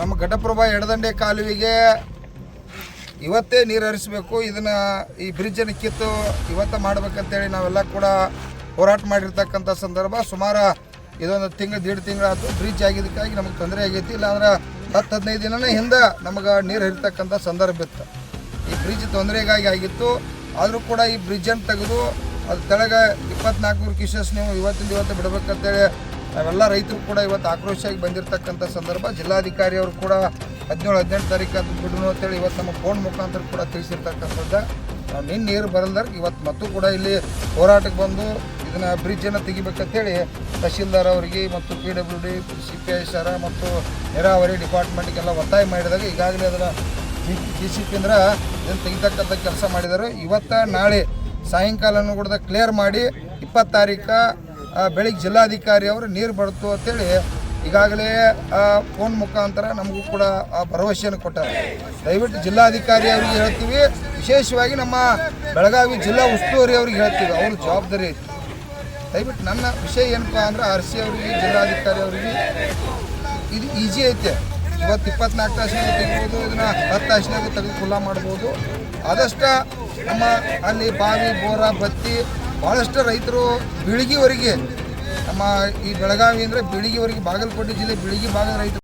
ನಮ್ಮ ಘಟಪ್ರಭಾ ಎಡದಂಡೆ ಕಾಲುವೆಗೆ ಇವತ್ತೇ ನೀರು ಹರಿಸಬೇಕು. ಇದನ್ನು ಈ ಬ್ರಿಡ್ಜನ್ನು ಕಿತ್ತು ಇವತ್ತು ಮಾಡಬೇಕಂತೇಳಿ ನಾವೆಲ್ಲ ಕೂಡ ಹೋರಾಟ ಮಾಡಿರ್ತಕ್ಕಂಥ ಸಂದರ್ಭ. ಸುಮಾರು ಇದೊಂದು ದೀಡ್ ತಿಂಗಳಾಯ್ತು ಬ್ರಿಡ್ಜ್ ಆಗಿದ್ದಕ್ಕಾಗಿ ನಮಗೆ ತೊಂದರೆ ಆಗೈತಿ. ಇಲ್ಲಾಂದ್ರೆ 10-15 ದಿನನೇ ಹಿಂದೆ ನಮಗೆ ನೀರು ಹರಿತಕ್ಕಂಥ ಸಂದರ್ಭ ಇತ್ತು. ಈ ಬ್ರಿಡ್ಜ್ ತೊಂದರೆಗಾಗಿ ಆಗಿತ್ತು. ಆದರೂ ಕೂಡ ಈ ಬ್ರಿಡ್ಜನ್ನು ತೆಗೆದು ಅದು ತೆಳಗೆ 24 ಕ್ಯೂಸೆಸ್ ನೀವು ಇವತ್ತು ಬಿಡಬೇಕಂತೇಳಿ ನಾವೆಲ್ಲ ರೈತರು ಕೂಡ ಇವತ್ತು ಆಕ್ರೋಶವಾಗಿ ಬಂದಿರತಕ್ಕಂಥ ಸಂದರ್ಭ. ಜಿಲ್ಲಾಧಿಕಾರಿ ಅವರು ಕೂಡ 17-18 ತಾರೀಕು ಅದು ಬಿಡೋಣ ಅಂತೇಳಿ ಇವತ್ತು ನಮ್ಮ ಫೋನ್ ಮುಖಾಂತರ ಕೂಡ ತಿಳಿಸಿರ್ತಕ್ಕಂಥದ್ದು. ನಾವು ನಿನ್ನ ನೀರು ಬರಲ್ದಾರ ಇವತ್ತು ಮತ್ತು ಕೂಡ ಇಲ್ಲಿ ಹೋರಾಟಕ್ಕೆ ಬಂದು ಇದನ್ನು ಬ್ರಿಡ್ಜನ್ನು ತೆಗಿಬೇಕಂತೇಳಿ ತಹಶೀಲ್ದಾರ್ ಅವರಿಗೆ ಮತ್ತು PWD CPI ಸರ ಮತ್ತು ನೀರಾವರಿ ಡಿಪಾರ್ಟ್ಮೆಂಟ್ಗೆಲ್ಲ ಒತ್ತಾಯ ಮಾಡಿದಾಗ ಈಗಾಗಲೇ ಅದನ್ನು GCP ಅಂದ್ರೆ ಇದನ್ನು ತೆಗಿತಕ್ಕಂಥ ಕೆಲಸ ಮಾಡಿದ್ದಾರೆ. ಇವತ್ತು ನಾಳೆ ಸಾಯಂಕಾಲನೂ ಕೂಡ ಕ್ಲಿಯರ್ ಮಾಡಿ 20 ತಾರೀಕು ಬೆಳಿಗ್ಗೆ ಜಿಲ್ಲಾಧಿಕಾರಿ ಅವರು ನೀರು ಬಡ್ತು ಅಂತೇಳಿ ಈಗಾಗಲೇ ಫೋನ್ ಮುಖಾಂತರ ನಮಗೂ ಕೂಡ ಭರವಸೆಯನ್ನು ಕೊಟ್ಟಾರೆ. ದಯವಿಟ್ಟು ಜಿಲ್ಲಾಧಿಕಾರಿ ಅವರಿಗೆ ಹೇಳ್ತೀವಿ, ವಿಶೇಷವಾಗಿ ನಮ್ಮ ಬೆಳಗಾವಿ ಜಿಲ್ಲಾ ಉಸ್ತುವಾರಿ ಅವ್ರಿಗೆ ಹೇಳ್ತೀವಿ, ಅವ್ರ ಜವಾಬ್ದಾರಿ ಐತಿ. ದಯವಿಟ್ಟು ನನ್ನ ವಿಷಯ ಏನಪ್ಪ ಅಂದ್ರೆ RC ಅವರಿಗೆ ಜಿಲ್ಲಾಧಿಕಾರಿ ಅವರಿಗೆ ಇದು ಈಜಿ ಐತೆ. ಇವತ್ತು 24 ತಾಸಿನಾಗ ತೆಗಿಬೋದು, ಇದನ್ನು 10 ತಾಸಿನಾಗ ತೆಗೆದು ಖುಲ್ಲಾ ಮಾಡ್ಬೋದು. ಆದಷ್ಟು ನಮ್ಮ ಅಲ್ಲಿ ಬಾವಿ ಬೋರ ಬತ್ತಿ ಭಾಳಷ್ಟು ರೈತರು ಬೀಳಿಗೆವರೆಗೆ ನಮ್ಮ ಈ ಬೆಳಗಾವಿ ಅಂದರೆ ಬೀಳಿಗೆವರೆಗೆ ಬಾಗಲಕೋಟೆ ಜಿಲ್ಲೆ ಬೀಳಿಗೆ ಭಾಗದ ರೈತರು